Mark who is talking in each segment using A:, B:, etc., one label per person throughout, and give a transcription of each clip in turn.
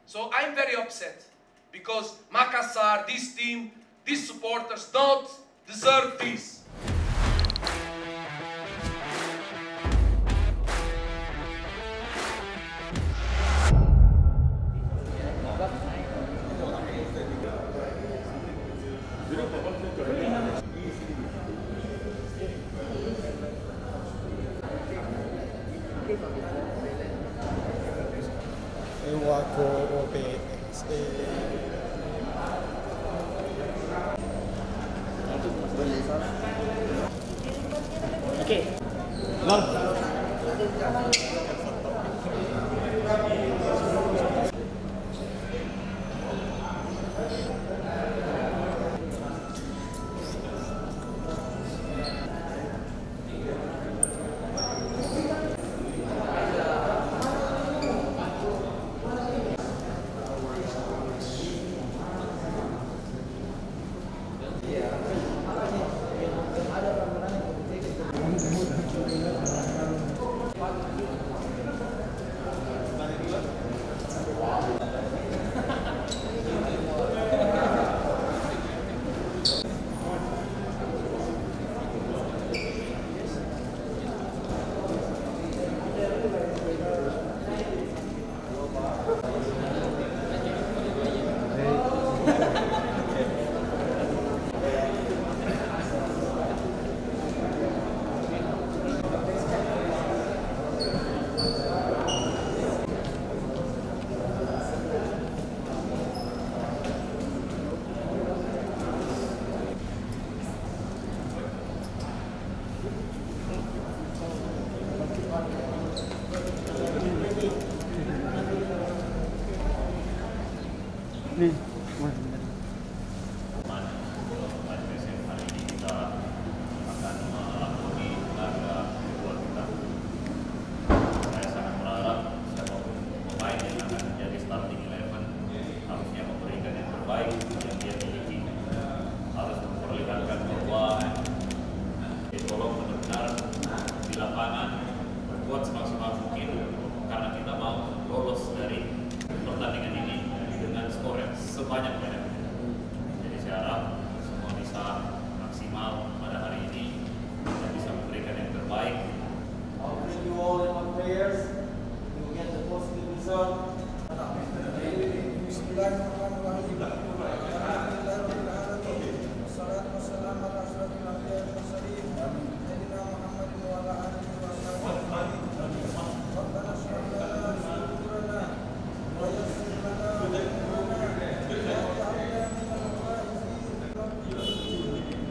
A: So I'm very upset because Makassar, this team, these supporters don't deserve this.
B: Oke. Nih,
C: berbuat semaksimal mungkin karena kita mau lolos dari pertandingan ini dengan skor yang sebanyak-banyaknya. Jadi saya harap semua bisa maksimal pada hari ini dan bisa memberikan yang terbaik.
D: I'll bring you all in my prayers. You will get the positive result. Bismillahirrahmanirrahim. Wassalatu wassalamu ala asyrofil anbiya'i wal mursalin. Sayyidina Muhammadin wa ala alihi wa sahbihi. Rabbana shrah lana sadrana wa yassir lana umurana waj'alna minal faizin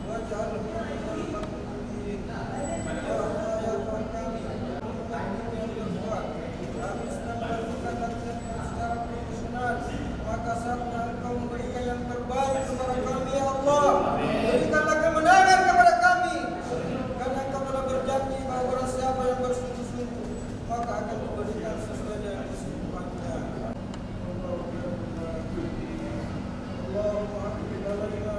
D: waj'alna minal maqbulin. Kami sedang melakukan latihan secara profesional. Makassar, Engkau memberikan yang terbaik kepada kami, ya Allah. Berikanlah kemenangan kepada kami, karena Engkau telah berjanji bahwa barang siapa yang bersungguh-sungguh maka akan diberikan sesuai dengan kesungguhannya. Allahumma akbil alaina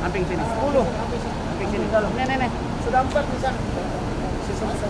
B: Amping sini. 10. Amping sini. Nih. Sudah 4 bisa. Sisa-sisa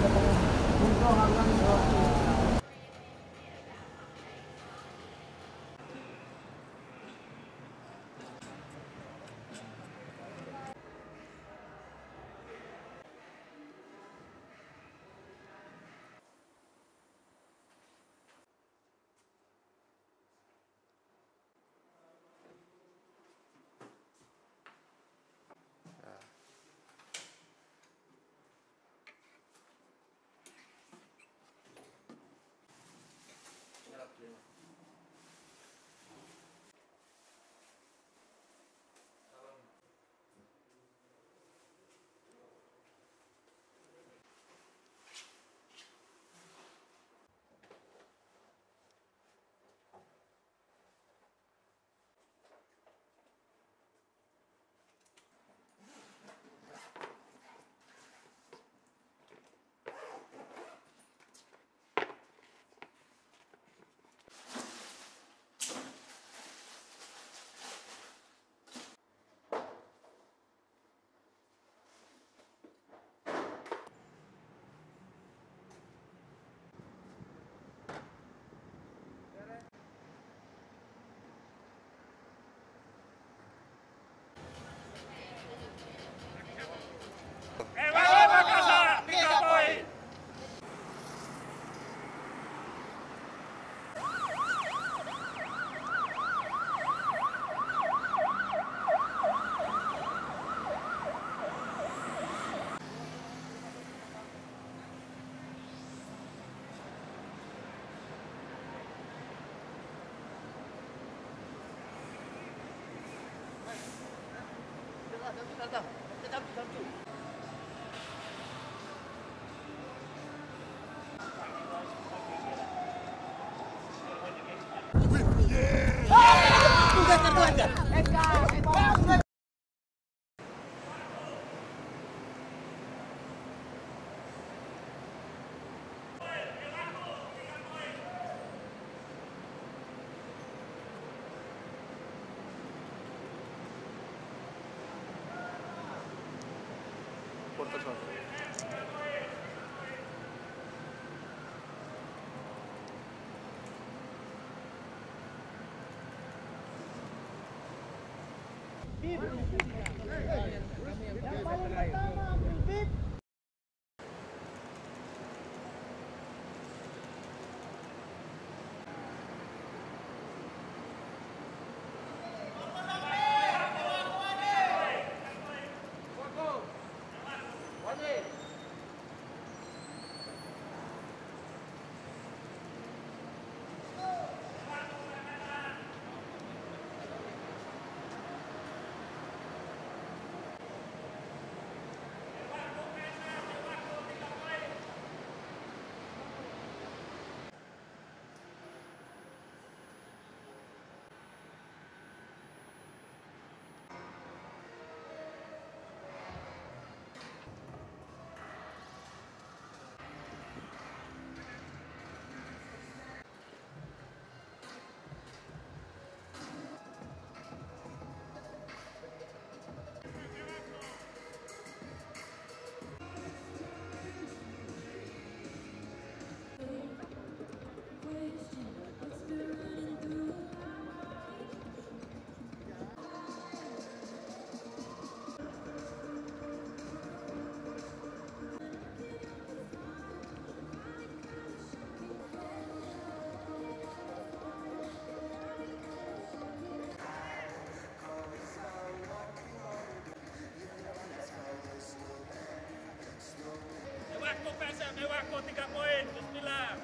C: Mewahku 3 poin. Bismillah.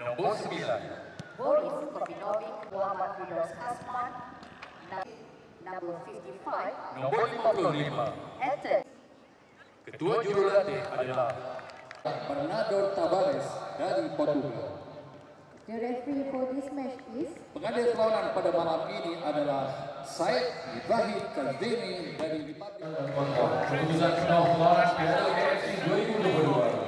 E: Nomor 9
F: Boris Kopinovic, Muhammad Firdaus Hasman, number 55,
E: Nomor 55
F: Everton.
E: Ketua jurulatih adalah Bernardo Tavares dari Portugal.
F: The referee for this match is
E: Pengadil perlawanan pada malam ini adalah Said Ibrahim Kazemi dari Republik Keputusan final perlawanan Piala AFC 2022.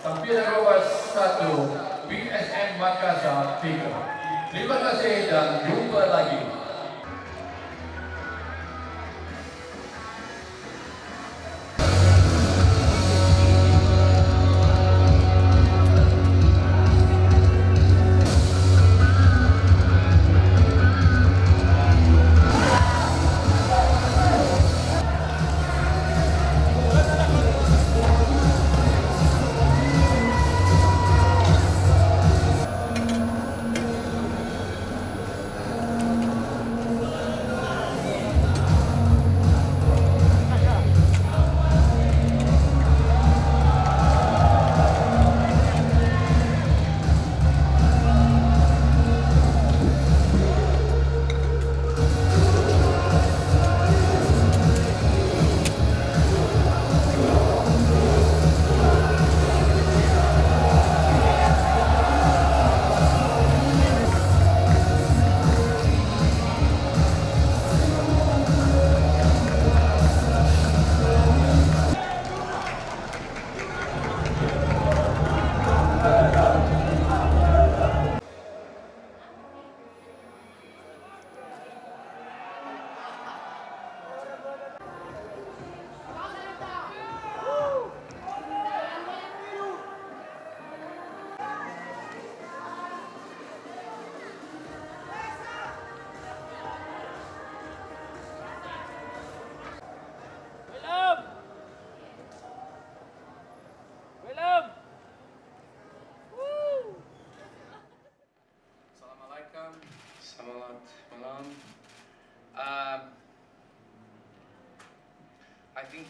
E: Tampilan Robas 1, PSM Makassar 3. Terima kasih dan jumpa lagi.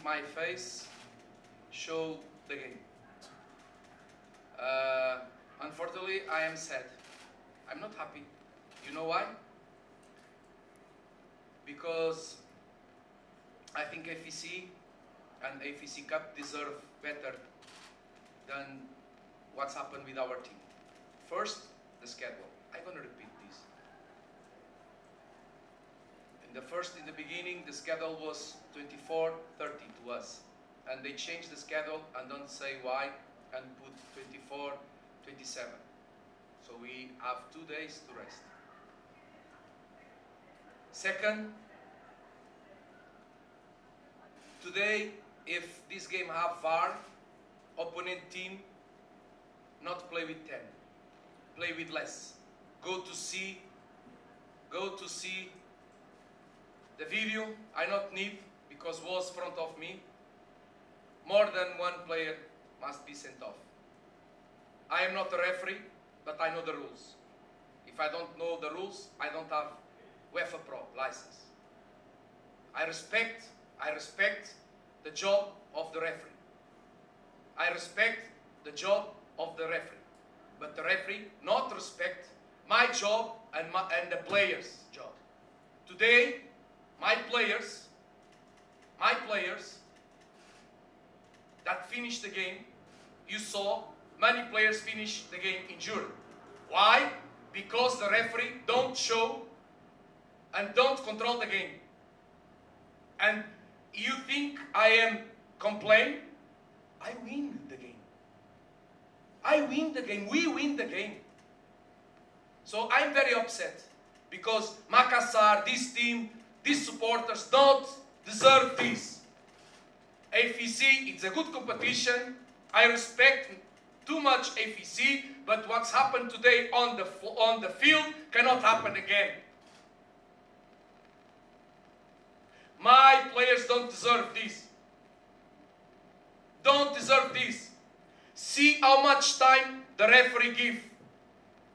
A: my face show the game. Unfortunately, I am sad. I'm not happy. You know why? Because I think AFC and AFC Cup deserve better than what's happened with our team. First, the schedule. I'm going to repeat this. In the beginning, the schedule was 24-30 to us. And they changed the schedule and don't say why and put 24-27. So we have 2 days to rest. Second, today, if this game have VAR, opponent team not play with 10, play with less. Go to see the video. I not need, because was front of me. More than one player must be sent off. I am not a referee, but I know the rules. If I don't know the rules, I don't have UEFA Pro license. I respect the job of the referee. I respect the job of the referee. But the referee not respect my job and the players' job. Today, my players that finished the game, you saw many players finish the game injured. Why? Because the referee don't show and don't control the game. And you think I am complaining? I win the game. I win the game. We win the game. So I'm very upset because Makassar, this team, these supporters don't deserve this. AFC, it's a good competition. I respect too much AFC, but what's happened today on the field cannot happen again. My players don't deserve this. Don't deserve this. See how much time the referee give.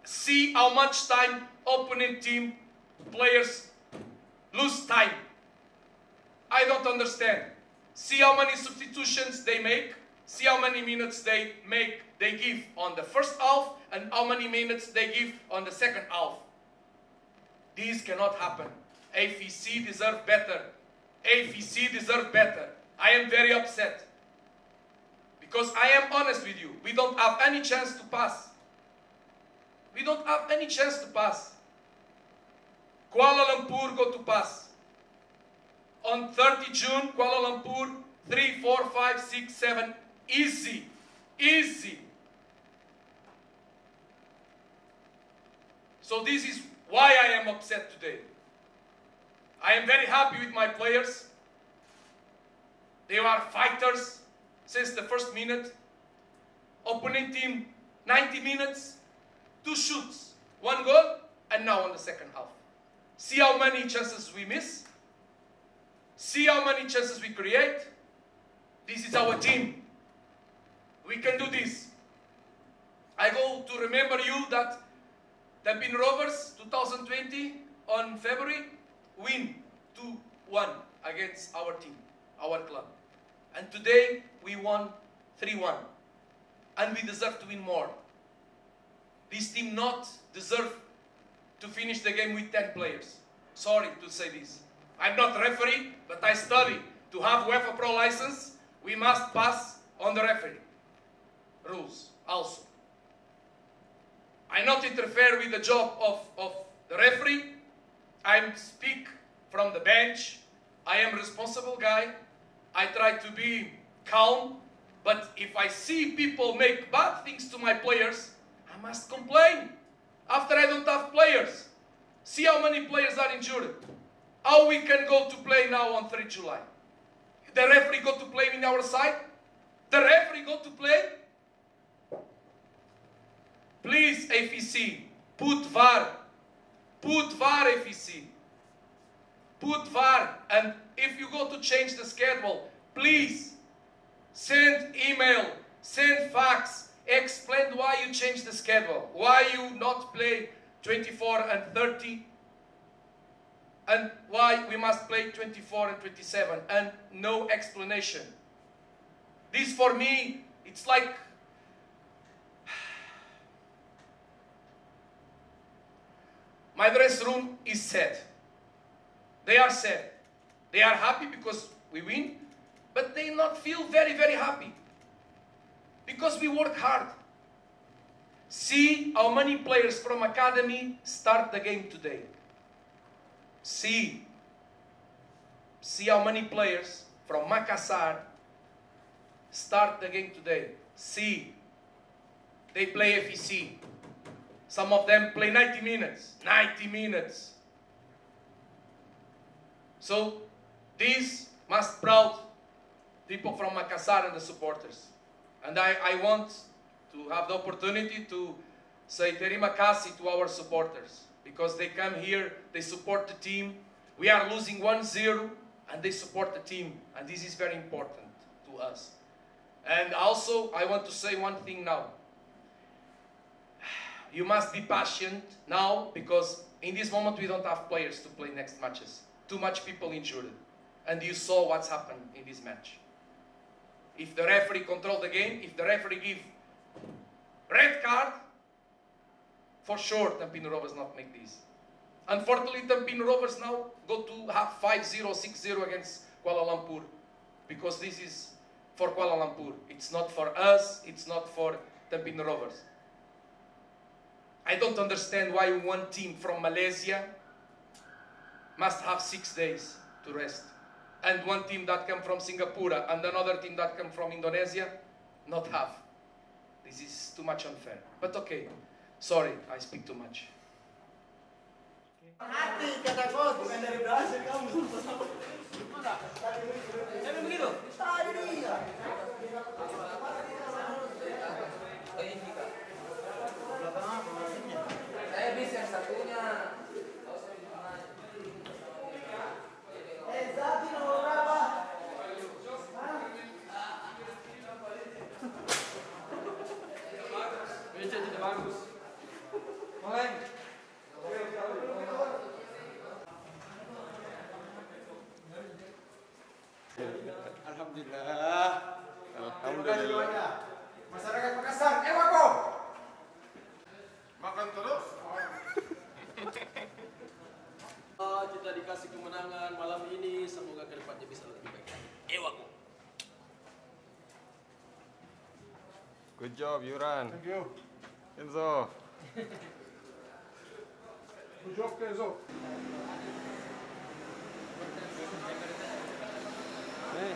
A: See how much time opponent team players lose time. I don't understand. See how many substitutions they make. See how many minutes they give on the first half and how many minutes they give on the second half. This cannot happen. AFC deserve better. AFC deserve better. I am very upset. Because I am honest with you. We don't have any chance to pass. We don't have any chance to pass. Kuala Lumpur go to pass. On 30 June, Kuala Lumpur, 3, 4, 5, 6, 7. Easy. Easy. So this is why I am upset today. I am very happy with my players. They are fighters since the first minute. Opponent team, 90 minutes, 2 shoots, 1 goal, and now on the second half. See how many chances we miss. See how many chances we create. This is our team. We can do this. I go to remember you that the Bin Rovers 2020 on February win 2-1 against our team, our club. And today we won 3-1. And we deserve to win more. This team not deserve to finish the game with 10 players. Sorry to say this. I'm not a referee, but I study. To have UEFA Pro license, we must pass on the referee rules also. I not interfere with the job of the referee. I speak from the bench. I am a responsible guy. I try to be calm. But if I see people make bad things to my players, I must complain. After I don't have players. See how many players are injured. How we can go to play now on 3 July? The referee go to play in our side? The referee go to play? Please, AFC, put VAR. Put VAR, AFC. Put VAR. And if you go to change the schedule, please send email, send fax, explain why you change the schedule, why you not play 24 and 30. and why we must play 24 and 27, and no explanation. This for me, it's like my dressing room is sad. They are sad. They are happy because we win, but they not feel very, very happy because we work hard. See how many players from academy start the game today. See how many players from Makassar start the game today. See, they play FEC. Some of them play 90 minutes. 90 minutes. So, this must proud people from Makassar and the supporters. And I want to have the opportunity to say terima kasih to our supporters. Because they come here, they support the team. We are losing 1-0 and they support the team. And this is very important to us. And also, I want to say one thing now. You must be patient now because in this moment we don't have players to play next matches. Too much people injured. And you saw what's happened in this match. If the referee control the game, if the referee give red card, for sure Tampines Rovers not make this. Unfortunately, Tampines Rovers now go to have 5-0, 6-0 against Kuala Lumpur. Because this is for Kuala Lumpur. It's not for us, it's not for Tampines Rovers. I don't understand why one team from Malaysia must have 6 days to rest. And one team that come from Singapore and another team that come from Indonesia not have. This is too much unfair. But okay, sorry, I speak too much.
B: Hati kata coach. Bukan dari Brazil kamu. Saya begitu. Tadi dia. Saya bisa yang satunya. Zati nomor berapa? Bisa tidak bagus. Mulai.
G: Alhamdulillah. Alhamdulillah. Masyarakat Makassar, ewako. Makan terus.
H: Kita dikasih kemenangan malam ini, semoga kedepannya bisa lebih baik lagi. Ewako.
G: Good job, Yuran. Thank you. Enzo. Good job, Enzo. Hey.